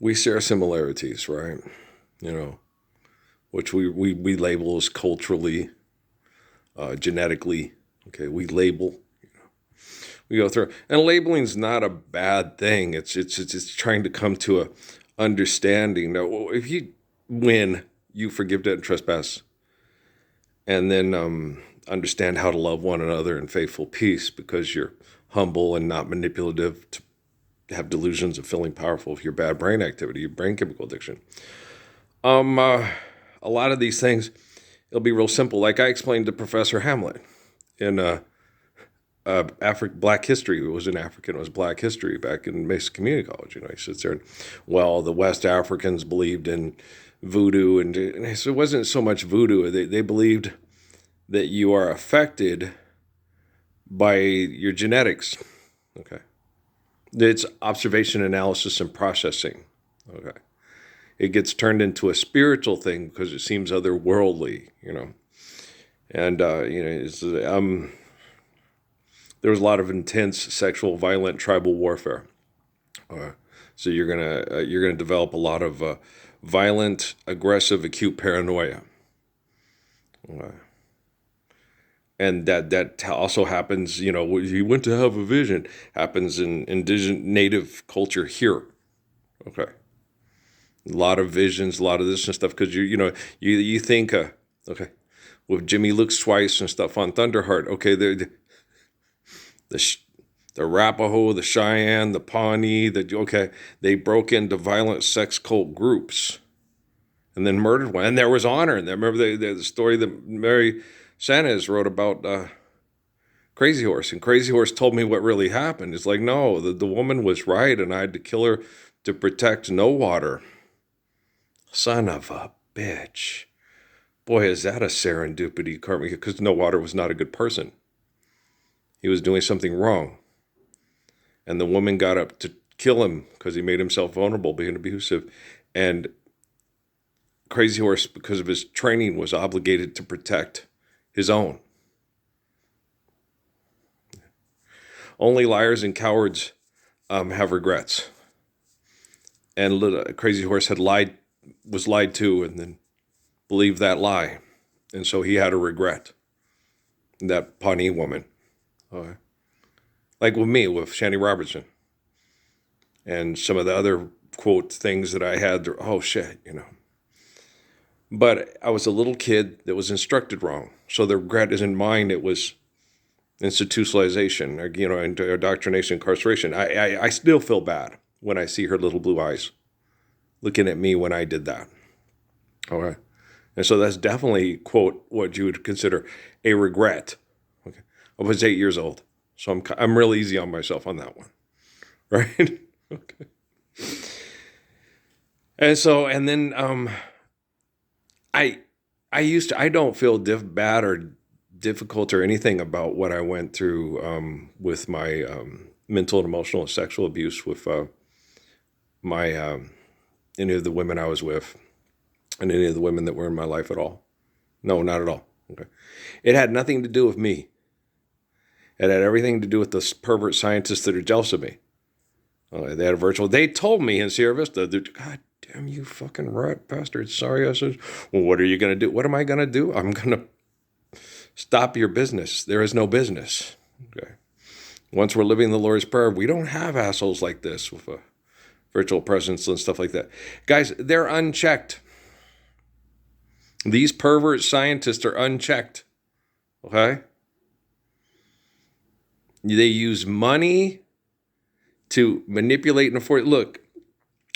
we share similarities, right? You know, which we label as culturally, genetically. Okay, we label. We go through, and labeling is not a bad thing. It's trying to come to a understanding. Now, if you win, you forgive debt and trespass, and then understand how to love one another in faithful peace because you're humble and not manipulative to have delusions of feeling powerful with your bad brain activity, your brain chemical addiction. Um, uh, a lot of these things, it'll be real simple. Like I explained to Professor Hamlet in Black history. It was in African, it was Black history back in Mesa Community College. He sits there and, well, the West Africans believed in voodoo. And so it wasn't so much voodoo. They believed that you are affected by your genetics. Okay. It's observation, analysis, and processing. Okay. It gets turned into a spiritual thing because it seems otherworldly. And, there was a lot of intense sexual, violent tribal warfare. So you're gonna develop a lot of violent, aggressive, acute paranoia. And that also happens, you went to have a vision, happens in indigenous native culture here. Okay. A lot of visions, a lot of this and stuff, because you think, okay, with Jimmy Looks Twice and stuff on Thunderheart, okay, the Arapaho, the Cheyenne, the Pawnee, they broke into violent sex cult groups and then murdered one. And there was honor in there. Remember the story that Mary Sanchez wrote about Crazy Horse. And Crazy Horse told me what really happened. It's like, no, the woman was right, and I had to kill her to protect No Water. Son of a bitch. Boy, is that a serendipity karma, because No Water was not a good person. He was doing something wrong. And the woman got up to kill him because he made himself vulnerable, being abusive. And Crazy Horse, because of his training, was obligated to protect his own. Only liars and cowards have regrets. And Crazy Horse was lied to, and then believed that lie. And so he had a regret. That Pawnee woman. Okay. Like with me, with Shanny Robertson. And some of the other, quote, things that I had, oh shit. But I was a little kid that was instructed wrong. So the regret isn't mine, it was institutionalization, or indoctrination, incarceration. I still feel bad when I see her little blue eyes looking at me when I did that. All right. And so that's definitely, quote, what you would consider a regret. Okay. I was 8 years old. So I'm real easy on myself on that one. Right? Okay. And then I don't feel bad or difficult or anything about what I went through with my mental and emotional and sexual abuse with my any of the women I was with and any of the women that were in my life at all. No, not at all. Okay. It had nothing to do with me. It had everything to do with the pervert scientists that are jealous of me. They had a virtual. They told me in Sierra Vista, God damn you fucking rat bastard. Sorry. I said, well, what are you going to do? What am I going to do? I'm going to stop your business. There is no business. Okay. Once we're living the Lord's Prayer, we don't have assholes like this with a virtual presence and stuff like that. Guys, they're unchecked. These pervert scientists are unchecked. Okay? They use money to manipulate and afford. Look,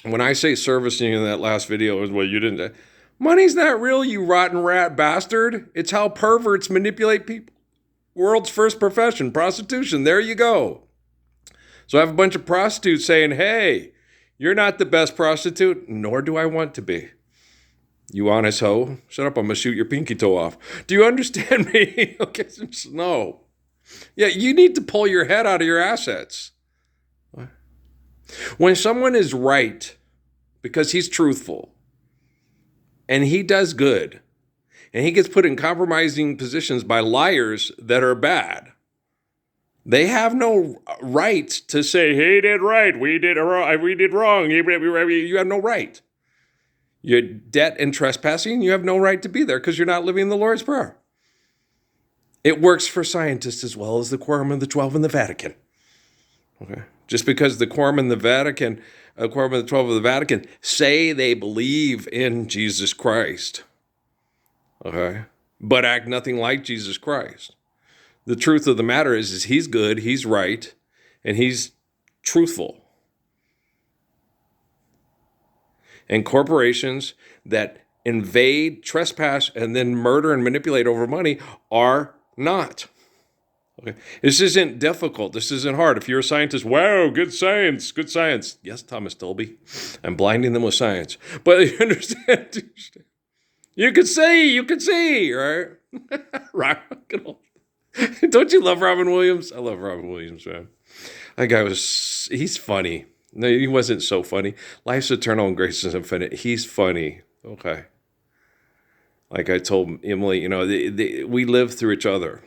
when I say servicing in that last video, well, you didn't. Money's not real, you rotten rat bastard. It's how perverts manipulate people. World's first profession, prostitution. There you go. So I have a bunch of prostitutes saying, hey, you're not the best prostitute, nor do I want to be. You honest hoe. Shut up, I'm going to shoot your pinky toe off. Do you understand me? Okay, no. Yeah, you need to pull your head out of your assets. What? When someone is right because he's truthful and he does good and he gets put in compromising positions by liars that are bad, They have no right to say, "He did right, we did wrong." You have no right. You're debt and trespassing. You have no right to be there because you're not living the Lord's Prayer. It works for scientists as well as the Quorum of the 12 in the Vatican. Okay, just because the Quorum in the Vatican, Quorum of the 12 of the Vatican, say they believe in Jesus Christ, okay, but act nothing like Jesus Christ. The truth of the matter is he's good, he's right, and he's truthful. And corporations that invade, trespass, and then murder and manipulate over money are not. Okay. This isn't difficult. This isn't hard. If you're a scientist, wow, good science, good science. Yes, Thomas Dolby, I'm blinding them with science. But you understand? You can see, right? Right. Don't you love Robin Williams? I love Robin Williams, man. That guy he's funny. No, he wasn't so funny. Life's eternal and grace is infinite. He's funny. Okay. Like I told Emily, we live through each other.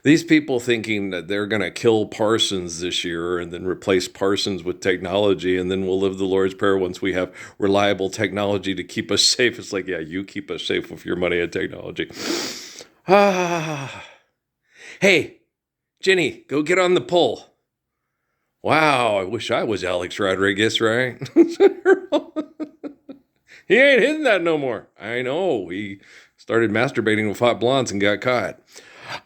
These people thinking that they're going to kill Parsons this year and then replace Parsons with technology, and then we'll live the Lord's Prayer once we have reliable technology to keep us safe. It's like, yeah, you keep us safe with your money and technology. Hey, Jenny, go get on the pole. Wow, I wish I was Alex Rodriguez, right? He ain't hitting that no more. I know. He started masturbating with hot blondes and got caught.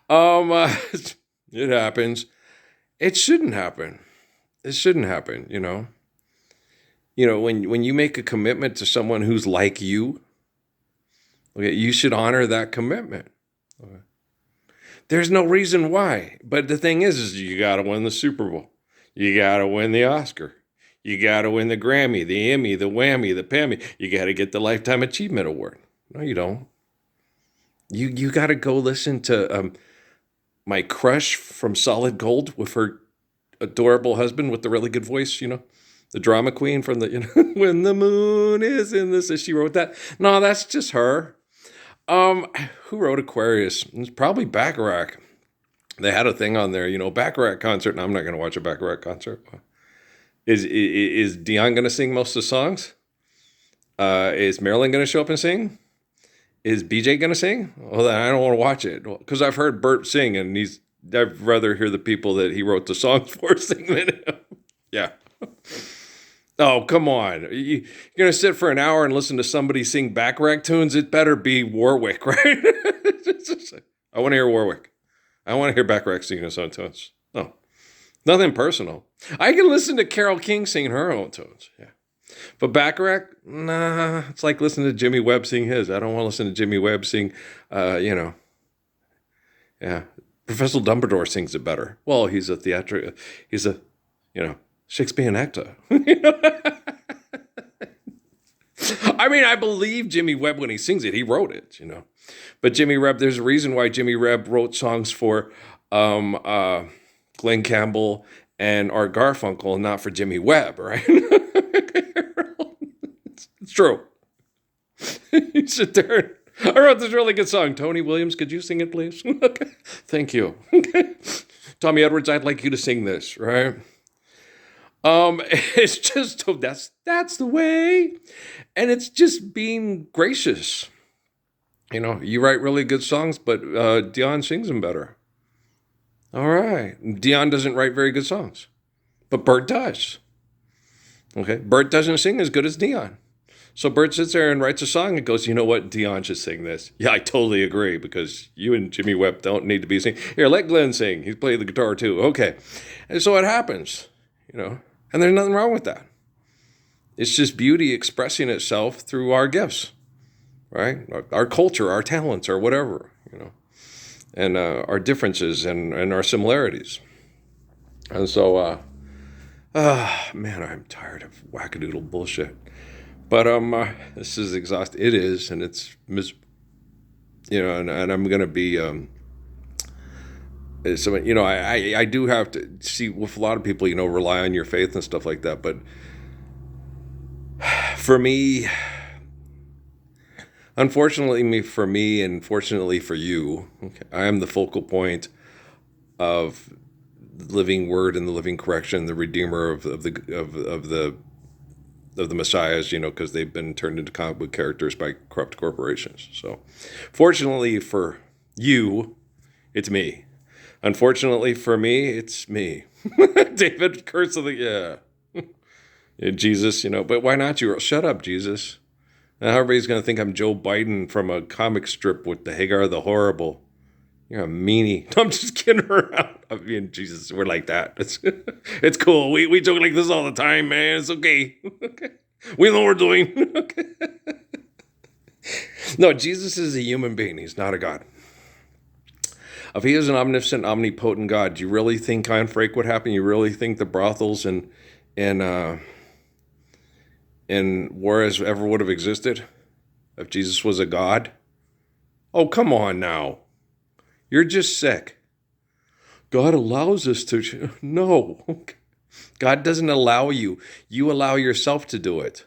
It happens. It shouldn't happen. It shouldn't happen, when you make a commitment to someone who's like you, okay, you should honor that commitment. Okay. There's no reason why. But the thing is you got to win the Super Bowl. You got to win the Oscar. You got to win the Grammy, the Emmy, the Whammy, the Pammy. You got to get the Lifetime Achievement Award. No, you don't. You got to go listen to my crush from Solid Gold with her adorable husband with the really good voice, the drama queen from the, when the moon is in the, she wrote that. No, that's just her. Who wrote Aquarius? It's probably Bacharach. They had a thing on there, Bacharach concert. And I'm not going to watch a Bacharach concert. Is Dion going to sing most of the songs? Is Marilyn going to show up and sing? Is BJ going to sing? Well, then I don't want to watch it because I've heard Bert sing, and I'd rather hear the people that he wrote the songs for sing than him. Yeah. Oh, come on. You're going to sit for an hour and listen to somebody sing Bacharach tunes? It better be Warwick, right? I want to hear Warwick. I want to hear Bacharach singing his own tunes. No, nothing personal. I can listen to Carole King singing her own tunes. Yeah. But Bacharach, nah, it's like listening to Jimmy Webb sing his. I don't want to listen to Jimmy Webb sing, yeah. Professor Dumbledore sings it better. Well, he's a Shakespearean actor. I mean, I believe Jimmy Webb when he sings it. He wrote it, But Jimmy Webb, there's a reason why Jimmy Webb wrote songs for Glenn Campbell and Art Garfunkel and not for Jimmy Webb, right? It's true. You sit there. I wrote this really good song. Tony Williams, could you sing it, please? Okay. Thank you. Okay. Tommy Edwards, I'd like you to sing this, right? It's just, that's the way. And it's just being gracious. You write really good songs, but Dion sings them better. All right. Dion doesn't write very good songs, but Bert does. Okay. Bert doesn't sing as good as Dion. So Bert sits there and writes a song and goes, you know what? Dion should sing this. Yeah, I totally agree because you and Jimmy Webb don't need to be singing. Here, let Glenn sing. He's playing the guitar too. Okay. And so it happens, and there's nothing wrong with that. It's just beauty expressing itself through our gifts, right? Our culture, our talents, or whatever, and our differences and our similarities. And so, man, I'm tired of wackadoodle bullshit. But this is exhausting. It is, and it's and I'm gonna be so I do have to see with a lot of people, rely on your faith and stuff like that. But for me, unfortunately, and fortunately for you, okay, I am the focal point of the living word and the living correction, the redeemer of the messiahs, because they've been turned into comic book characters by corrupt corporations. So, fortunately for you, it's me. Unfortunately for me, it's me. David, curse of the yeah, Jesus, But why not you? Shut up, Jesus. Now everybody's gonna think I'm Joe Biden from a comic strip with the Hagar the Horrible. You're a meanie. I'm just kidding around. I mean, Jesus, we're like that. It's cool. We joke like this all the time, man. It's okay. Okay. We know what we're doing. Okay. No, Jesus is a human being. He's not a God. If he is an omniscient, omnipotent God, do you really think Conn Frake would happen? You really think the brothels and Juarez ever would have existed if Jesus was a God? Oh, come on now. You're just sick. God allows us to. No. God doesn't allow you. You allow yourself to do it.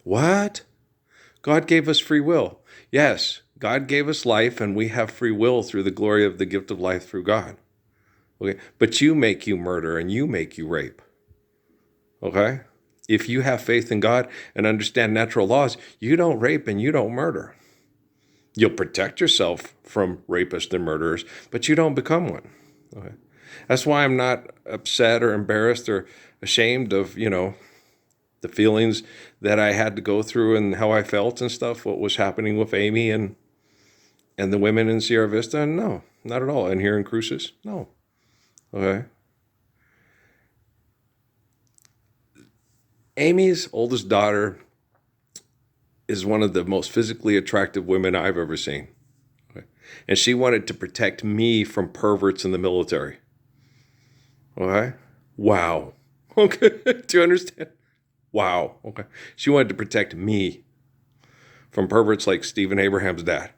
What? God gave us free will. Yes, God gave us life, and we have free will through the glory of the gift of life through God. Okay, but you murder and you rape. Okay? If you have faith in God and understand natural laws, you don't rape and you don't murder. You'll protect yourself from rapists and murderers, but you don't become one. Okay? That's why I'm not upset or embarrassed or ashamed of, the feelings that I had to go through and how I felt and stuff, what was happening with Amy and the women in Sierra Vista. No, not at all. And here in Cruces, no. Okay. Amy's oldest daughter is one of the most physically attractive women I've ever seen. Okay. And she wanted to protect me from perverts in the military. Okay. Wow. Okay. Do you understand? Wow. Okay. She wanted to protect me from perverts like Stephen Abraham's dad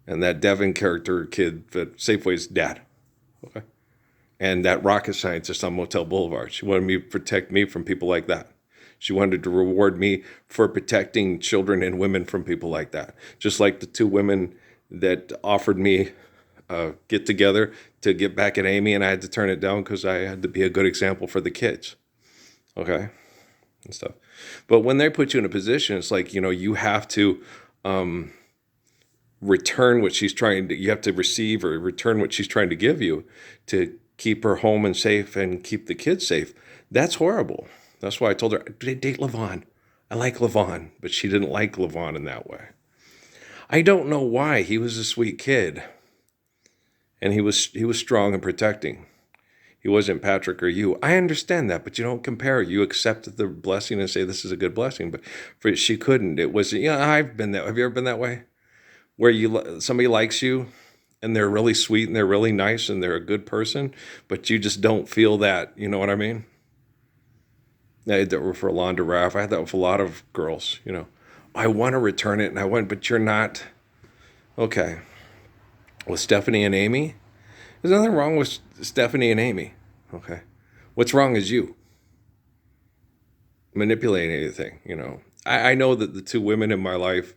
and that Devin character kid, that Safeway's dad. Okay. And that rocket scientist on Motel Boulevard. She wanted me to protect me from people like that. She wanted to reward me for protecting children and women from people like that. Just like the two women that offered me a get together to get back at Amy, and I had to turn it down because I had to be a good example for the kids. Okay. And stuff. But when they put you in a position, it's like, you have to return what she's trying to, you have to receive or return what she's trying to give you to keep her home and safe and keep the kids safe. That's horrible. That's why I told her, date Levon. I like Levon, but she didn't like Levon in that way. I don't know why. He was a sweet kid. And he was strong and protecting. He wasn't Patrick or you. I understand that, but you don't compare. You accept the blessing and say this is a good blessing. But she couldn't. It was, I've been that. Have you ever been that way? Where somebody likes you and they're really sweet and they're really nice and they're a good person, but you just don't feel that. You know what I mean? I had that for Alonda Raff. I had that with a lot of girls. I want to return it, but you're not. Okay. With Stephanie and Amy, there's nothing wrong with Stephanie and Amy. Okay. What's wrong is you manipulating anything. I know that the two women in my life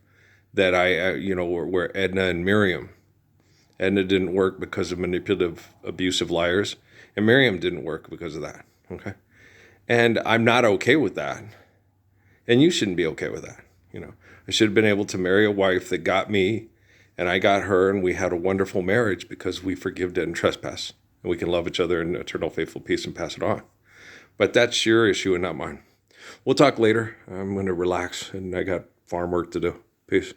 that were Edna and Miriam. Edna didn't work because of manipulative, abusive liars, and Miriam didn't work because of that. Okay. And I'm not okay with that. And you shouldn't be okay with that. I should have been able to marry a wife that got me and I got her, and we had a wonderful marriage because we forgive, debt, and trespass. And we can love each other in eternal faithful peace and pass it on. But that's your issue and not mine. We'll talk later. I'm going to relax, and I got farm work to do. Peace.